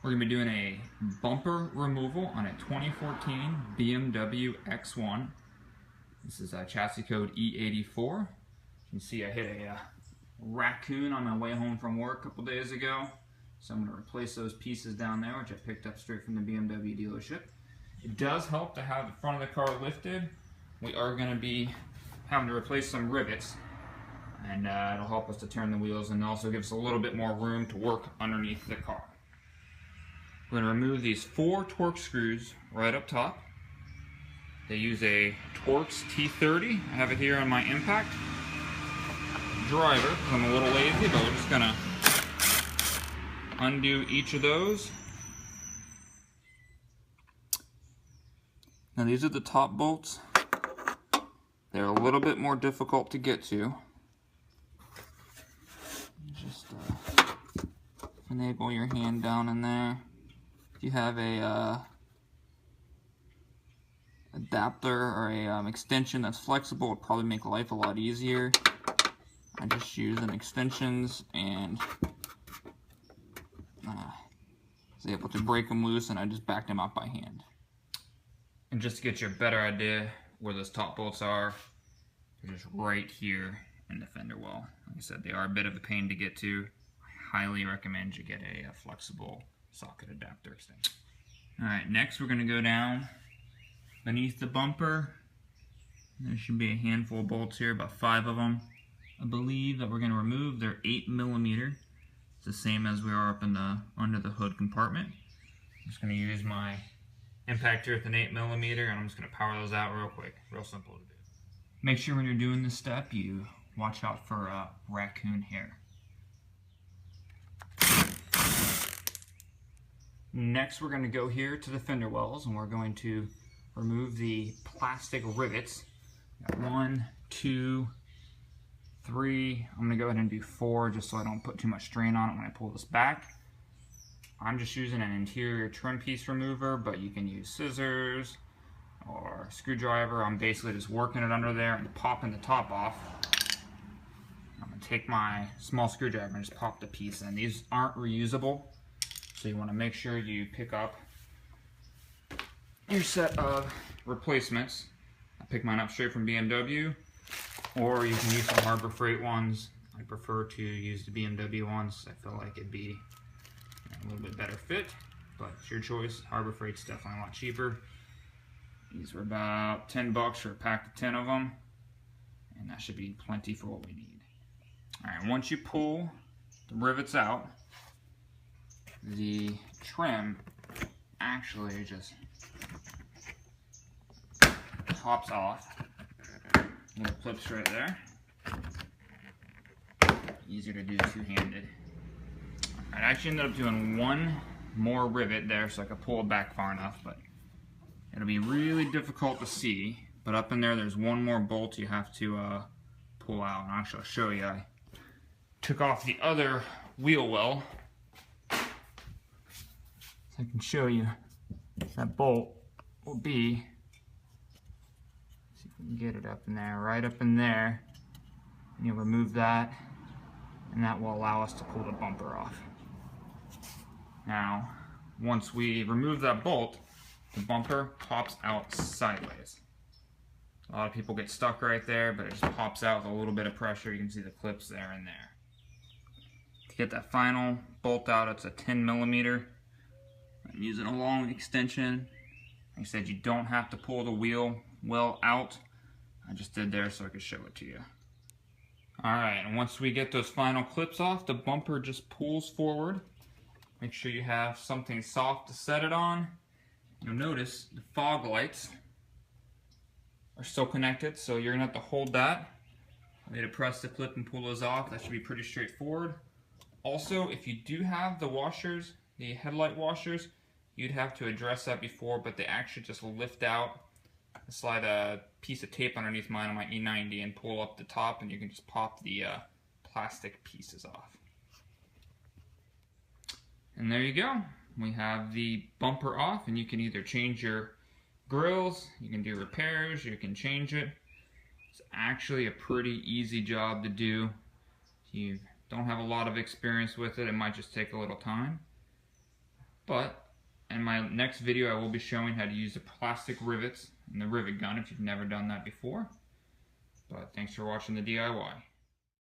We're going to be doing a bumper removal on a 2014 BMW X1. This is a chassis code E84. You can see I hit a raccoon on my way home from work a couple days ago. So I'm going to replace those pieces down there, which I picked up straight from the BMW dealership. It does help to have the front of the car lifted. We are going to be having to replace some rivets, and it'll help us to turn the wheels and also give us a little bit more room to work underneath the car. We're going to remove these 4 torx screws right up top. They use a Torx T30. I have it here on my impact driver because I'm a little lazy, but we're just going to undo each of those. Now these are the top bolts. They're a little bit more difficult to get to. Just enable your hand down in there. If you have a adapter or a extension that's flexible, it'll probably make life a lot easier. I just use an extensions and was able to break them loose, and I just backed them up by hand. And just to get you a better idea where those top bolts are, they're just right here in the fender well. Like I said, they are a bit of a pain to get to. I highly recommend you get a flexible socket adapter extension. Alright, next we're going to go down beneath the bumper. There should be a handful of bolts here, about 5 of them. I believe that we're going to remove. They're 8mm. It's the same as we are up in the under the hood compartment. I'm just going to use my impact here with an 8mm, and I'm just going to power those out real quick. Real simple to do. Make sure when you're doing this step you watch out for raccoon hair. Next we're going to go here to the fender wells, and we're going to remove the plastic rivets. Got 1, 2, 3. I'm going to go ahead and do 4 just so I don't put too much strain on it when I pull this back. I'm just using an interior trim piece remover, but you can use scissors or a screwdriver. I'm basically just working it under there and popping the top off. I'm going to take my small screwdriver and just pop the piece in. These aren't reusable, so you want to make sure you pick up your set of replacements. I picked mine up straight from BMW, or you can use some Harbor Freight ones. I prefer to use the BMW ones. I feel like it'd be a little bit better fit, but it's your choice. Harbor Freight's definitely a lot cheaper. These were about $10 for a pack of 10 of them, and that should be plenty for what we need. Alright, once you pull the rivets out, the trim actually just pops off. Little clips right there. Easier to do two-handed. I actually ended up doing 1 more rivet there so I could pull it back far enough, but it'll be really difficult to see. But up in there, there's 1 more bolt you have to pull out. And actually, I'll show you. I took off the other wheel well, so I can show you that bolt will be. See if we can get it up in there, right up in there. And you remove that, and that will allow us to pull the bumper off. Now, once we remove that bolt, the bumper pops out sideways. A lot of people get stuck right there, but it just pops out with a little bit of pressure. You can see the clips there and there. To get that final bolt out, it's a 10mm. I'm using a long extension. Like I said, you don't have to pull the wheel well out. I just did there so I could show it to you. Alright, and once we get those final clips off, the bumper just pulls forward. Make sure you have something soft to set it on. You'll notice the fog lights are still connected, so you're going to have to hold that. I need to press the clip and pull those off. That should be pretty straightforward. Also, if you do have the washers, the headlight washers, you'd have to address that before, but they actually just lift out. I slide a piece of tape underneath mine on my E90 and pull up the top, and you can just pop the plastic pieces off. And there you go. We have the bumper off, and you can either change your grills, you can do repairs, you can change it. It's actually a pretty easy job to do. If you don't have a lot of experience with it, it might just take a little time. But in my next video, I will be showing how to use the plastic rivets and the rivet gun if you've never done that before. But thanks for watching the DIY.